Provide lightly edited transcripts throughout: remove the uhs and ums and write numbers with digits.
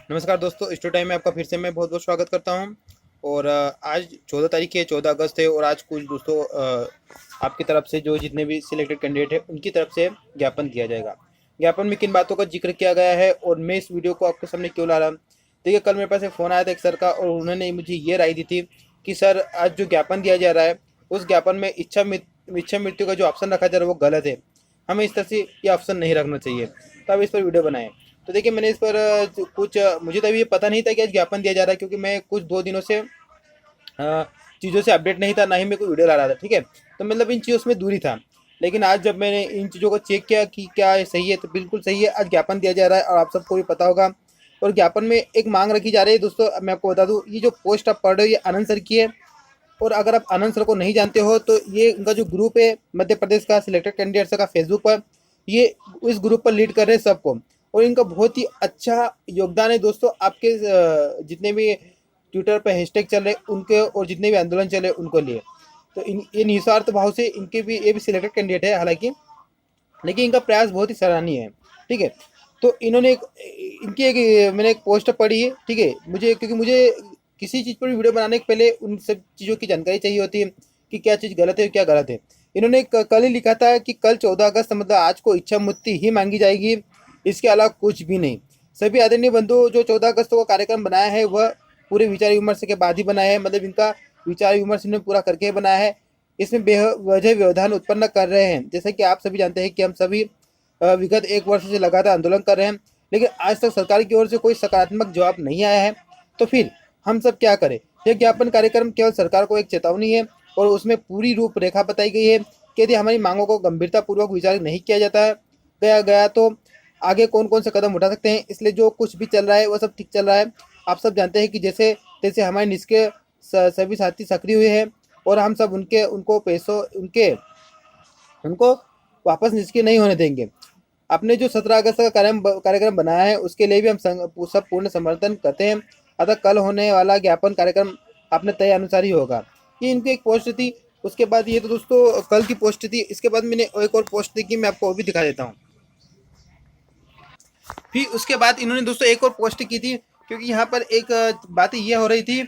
नमस्कार दोस्तों, studio time में आपका फिर से मैं बहुत बहुत स्वागत करता हूं। और आज 14 तारीख है, 14 अगस्त है। और आज कुछ दोस्तों आपकी तरफ से जो जितने भी सिलेक्टेड कैंडिडेट है उनकी तरफ से ज्ञापन दिया जाएगा। ज्ञापन में किन बातों का जिक्र किया गया है और मैं इस वीडियो को आपके सामने क्यों ला रहा हूँ। देखिए, कल मेरे पास एक फ़ोन आया था एक सर का, और उन्होंने मुझे ये राय दी थी कि सर, आज जो ज्ञापन दिया जा रहा है उस ज्ञापन में इच्छा मृत्यु का जो ऑप्शन रखा जा रहा है वो गलत है। हमें इस तरह से ये ऑप्शन नहीं रखना चाहिए। तो अब इस पर वीडियो बनाए। तो देखिए, मैंने इस पर मुझे तो अभी ये पता नहीं था कि आज ज्ञापन दिया जा रहा है, क्योंकि मैं कुछ 2 दिनों से चीज़ों से अपडेट नहीं था, ना ही मैं कोई वीडियो ला रहा था। ठीक है, तो मतलब इन चीज़ों से दूरी था। लेकिन आज जब मैंने इन चीज़ों को चेक किया कि क्या ये सही है, तो बिल्कुल सही है। आज ज्ञापन दिया जा रहा है और आप सबको भी पता होगा। और ज्ञापन में एक मांग रखी जा रही है दोस्तों। अब मैं आपको बता दूं, ये जो पोस्ट आप पढ़ रहे हो ये आनंद सर की है। और अगर आप आनंद सर को नहीं जानते हो तो ये उनका जो ग्रुप है मध्य प्रदेश का सिलेक्टेड कैंडिडेट्स का फेसबुक पर, ये इस ग्रुप पर लीड कर रहे हैं सबको। और इनका बहुत ही अच्छा योगदान है दोस्तों। आपके जितने भी ट्विटर पर हैशटैग चल रहे उनके और जितने भी आंदोलन चले उनको लिए, तो इन ये निस्वार्थ भाव से इनके भी ये भी सिलेक्टेड कैंडिडेट है हालांकि, लेकिन इनका प्रयास बहुत ही सराहनीय है। ठीक है, तो इन्होंने इनकी एक मैंने एक पोस्ट पढ़ी है। ठीक है, मुझे क्योंकि मुझे किसी चीज़ पर भी वीडियो बनाने के पहले उन सब चीज़ों की जानकारी चाहिए होती है कि क्या चीज़ गलत है और क्या गलत है। इन्होंने कल ही लिखा था कि कल 14 अगस्त मतलब आज को इच्छा मुक्ति ही मांगी जाएगी, इसके अलावा कुछ भी नहीं। सभी आदरणीय बंधु, जो 14 अगस्त को कार्यक्रम बनाया है वह पूरे विचार विमर्श के बाद ही बनाया है। मतलब इनका विचार विमर्श इन्होंने पूरा करके बनाया है। इसमें बेवजह व्यवधान उत्पन्न कर रहे हैं। जैसे कि आप सभी जानते हैं कि हम सभी विगत 1 वर्ष से लगातार आंदोलन कर रहे हैं, लेकिन आज तक सरकार की ओर से कोई सकारात्मक जवाब नहीं आया है। तो फिर हम सब क्या करें। यह ज्ञापन कार्यक्रम केवल सरकार को एक चेतावनी है, और उसमें पूरी रूपरेखा बताई गई है कि यदि हमारी मांगों को गंभीरतापूर्वक विचार नहीं किया जाता है गया गया तो आगे कौन कौन से कदम उठा सकते हैं। इसलिए जो कुछ भी चल रहा है वो सब ठीक चल रहा है। आप सब जानते हैं कि जैसे जैसे हमारे निष्क्रिय सभी साथी सक्रिय हुए हैं, और हम सब उनके उनको पैसों उनके उनको वापस निष्क्रिय नहीं होने देंगे। अपने जो 17 अगस्त का कार्यक्रम बनाया है उसके लिए भी हम सब पूर्ण समर्थन करते हैं। अतः कल होने वाला ज्ञापन कार्यक्रम अपने तय अनुसार ही होगा। ये इनकी एक पोस्ट थी। उसके बाद ये तो दोस्तों कल की पोस्ट थी। इसके बाद मैंने एक और पोस्ट देखी, मैं आपको वो भी दिखा देता हूँ। फिर उसके बाद इन्होंने दोस्तों एक और पोस्ट की थी, क्योंकि यहाँ पर एक बात ये हो रही थी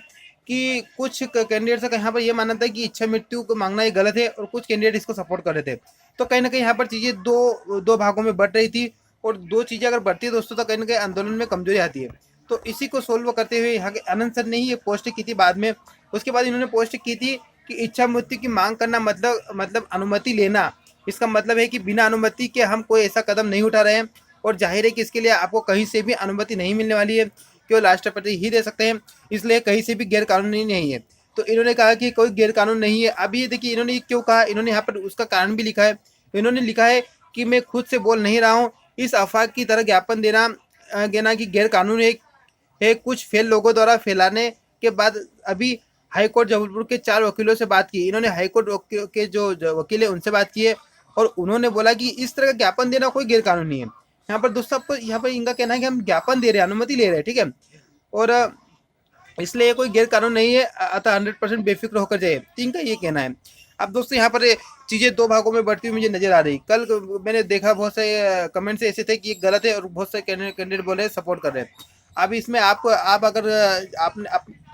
कि कुछ कैंडिडेट्स का यहाँ पर ये मानना था कि इच्छा मृत्यु को मांगना ये गलत है, और कुछ कैंडिडेट इसको सपोर्ट कर रहे थे। तो कहीं ना कहीं यहाँ पर चीज़ें दो दो भागों में बढ़ रही थी। और दो चीज़ें अगर बढ़ती है दोस्तों तो कहीं ना कहीं आंदोलन में कमजोरी आती है। तो इसी को सोल्व करते हुए यहाँ के आनंद सर ने ही ये पोस्ट की थी बाद में। उसके बाद इन्होंने पोस्ट की थी कि इच्छा मृत्यु की मांग करना मतलब अनुमति लेना। इसका मतलब है कि बिना अनुमति के हम कोई ऐसा कदम नहीं उठा रहे हैं। और जाहिर है कि इसके लिए आपको कहीं से भी अनुमति नहीं मिलने वाली है, केवल राष्ट्रपति ही दे सकते हैं। इसलिए कहीं से भी गैर कानूनी नहीं है। तो इन्होंने कहा कि कोई गैर कानून नहीं है। अभी ये देखिए इन्होंने क्यों कहा, इन्होंने यहाँ पर उसका कारण भी लिखा है। इन्होंने लिखा है कि मैं खुद से बोल नहीं रहा हूँ, इस अफवाह की तरह ज्ञापन देना कि गैर कानून है कुछ फेल लोगों द्वारा फैलाने के बाद। अभी हाईकोर्ट जबलपुर के 4 वकीलों से बात की। इन्होंने हाईकोर्ट के जो वकील है उनसे बात की है, और उन्होंने बोला कि इस तरह का ज्ञापन देना कोई गैर कानूनी है। यहाँ पर दोस्तों आपको यहाँ पर इनका कहना है कि हम ज्ञापन दे रहे हैं, अनुमति ले रहे हैं। ठीक है, और इसलिए कोई गैर कानून नहीं है, अतः 100% बेफिक्र होकर जाए, तो इनका ये कहना है। अब दोस्तों यहाँ पर चीज़ें दो भागों में बढ़ती हुई मुझे नजर आ रही। कल मैंने देखा बहुत से कमेंट्स ऐसे थे कि ये गलत है, और बहुत से कैंडिडेट बोले सपोर्ट कर रहे हैं। अब इसमें आप अगर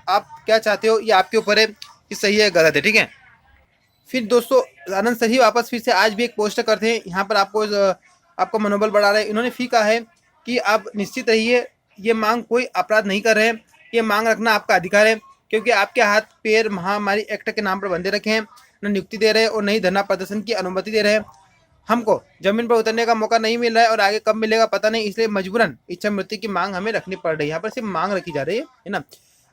आप क्या चाहते हो ये आपके ऊपर है कि सही है गलत है। ठीक है, फिर दोस्तों आनंद सर ही वापस फिर से आज भी एक पोस्ट करते हैं। यहाँ पर आपको मनोबल बढ़ा रहे हैं। इन्होंने फिर कहा है कि आप निश्चित रहिए, ये मांग कोई अपराध नहीं कर रहे हैं, ये मांग रखना आपका अधिकार है, क्योंकि आपके हाथ पैर महामारी एक्ट के नाम पर बंधे रखे हैं। न नियुक्ति दे रहे हैं और न ही धरना प्रदर्शन की अनुमति दे रहे हैं। हमको जमीन पर उतरने का मौका नहीं मिल रहा है, और आगे कब मिलेगा पता नहीं, इसलिए मजबूरन इच्छा मृत्यु की मांग हमें रखनी पड़ रही है। यहाँ पर सिर्फ मांग रखी जा रही है ना।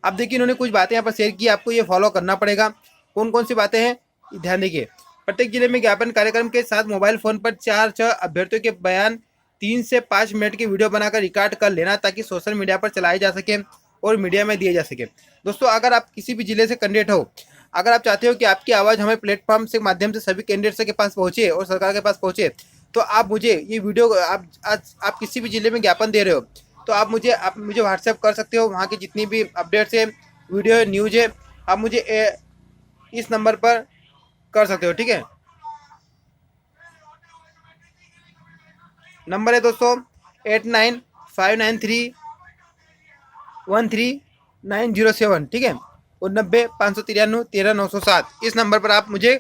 अब देखिए इन्होंने कुछ बातें यहाँ पर शेयर की, आपको ये फॉलो करना पड़ेगा। कौन कौन सी बातें हैं ध्यान देखिए। प्रत्येक जिले में ज्ञापन कार्यक्रम के साथ मोबाइल फोन पर 4-6 अभ्यर्थियों के बयान 3 से 5 मिनट की वीडियो बनाकर रिकॉर्ड कर लेना, ताकि सोशल मीडिया पर चलाए जा सके और मीडिया में दिए जा सके। दोस्तों अगर आप किसी भी जिले से कैंडिडेट हो, अगर आप चाहते हो कि आपकी आवाज़ हमें प्लेटफॉर्म से माध्यम से सभी कैंडिडेट्स के पास पहुँचे और सरकार के पास पहुँचे, तो आप मुझे ये वीडियो आप किसी भी जिले में ज्ञापन दे रहे हो तो आप मुझे व्हाट्सएप कर सकते हो। वहाँ की जितनी भी अपडेट्स है, वीडियो है, न्यूज़ है, आप मुझे इस नंबर पर कर सकते हो। ठीक है, नंबर है दोस्तों 895938 13 907, ठीक है, और 90 593 13 907। इस नंबर पर आप मुझे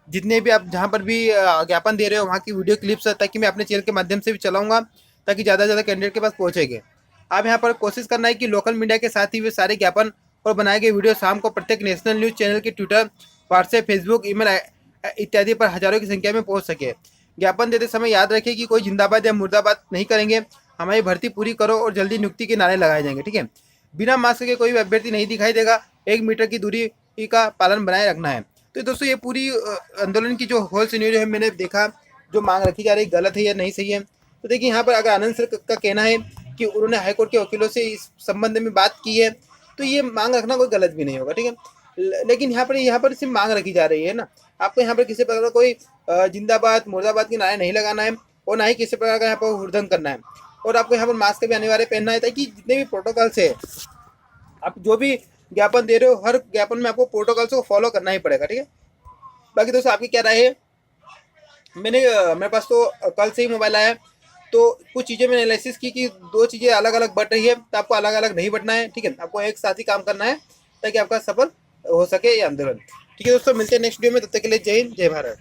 जितने भी आप जहाँ पर भी ज्ञापन दे रहे हो वहाँ की वीडियो क्लिप्स, ताकि मैं अपने चैनल के माध्यम से भी चलाऊंगा, ताकि ज़्यादा से ज़्यादा कैंडिडेट के पास पहुँचेंगे। आप यहाँ पर कोशिश करना है कि लोकल मीडिया के साथ ही वे सारे ज्ञापन और बनाए गए वीडियो शाम को प्रत्येक नेशनल न्यूज़ चैनल के ट्विटर, व्हाट्सएप, फेसबुक, ईमेल इत्यादि पर हजारों की संख्या में पहुँच सके। ज्ञापन देते समय याद रखिए कि कोई जिंदाबाद या मुर्दाबाद नहीं करेंगे। हमारी भर्ती पूरी करो और जल्दी नियुक्ति के नारे लगाए जाएंगे, ठीक है। बिना मास्क के कोई भी अभ्यर्थी नहीं दिखाई देगा। 1 मीटर की दूरी का पालन बनाए रखना है। तो दोस्तों, ये पूरी आंदोलन की जो होल सिनेरियो है, मैंने देखा जो मांग रखी जा रही गलत है या नहीं सही है। तो देखिए, यहाँ पर अगर आनंद सर का कहना है कि उन्होंने हाईकोर्ट के वकीलों से इस संबंध में बात की है, तो ये मांग रखना कोई गलत भी नहीं होगा, ठीक है। लेकिन यहाँ पर सिर्फ मांग रखी जा रही है ना। आपको यहाँ पर किसी प्रकार का कोई जिंदाबाद मुर्दाबाद के नारे नहीं लगाना है, और ना ही किसी प्रकार का यहाँ पर हुड़दंग करना है। और आपको यहाँ पर मास्क भी अनिवार्य पहनना है, ताकि जितने भी प्रोटोकॉल्स है, आप जो भी ज्ञापन दे रहे हो, हर ज्ञापन में आपको प्रोटोकॉल्स को फॉलो करना ही पड़ेगा, ठीक है। बाकी दोस्तों, आपकी क्या राय है? मेरे पास तो कल से ही मोबाइल आया, तो कुछ चीज़ें मैंने एनालिसिस की कि दो चीज़ें अलग अलग बट रही है, तो आपको अलग अलग नहीं बटना है, ठीक है। आपको एक साथ ही काम करना है, ताकि आपका सफल हो सके ये आंदोलन। ठीक है दोस्तों, मिलते हैं नेक्स्ट वीडियो में। तब तक के लिए जय हिंद, जय भारत।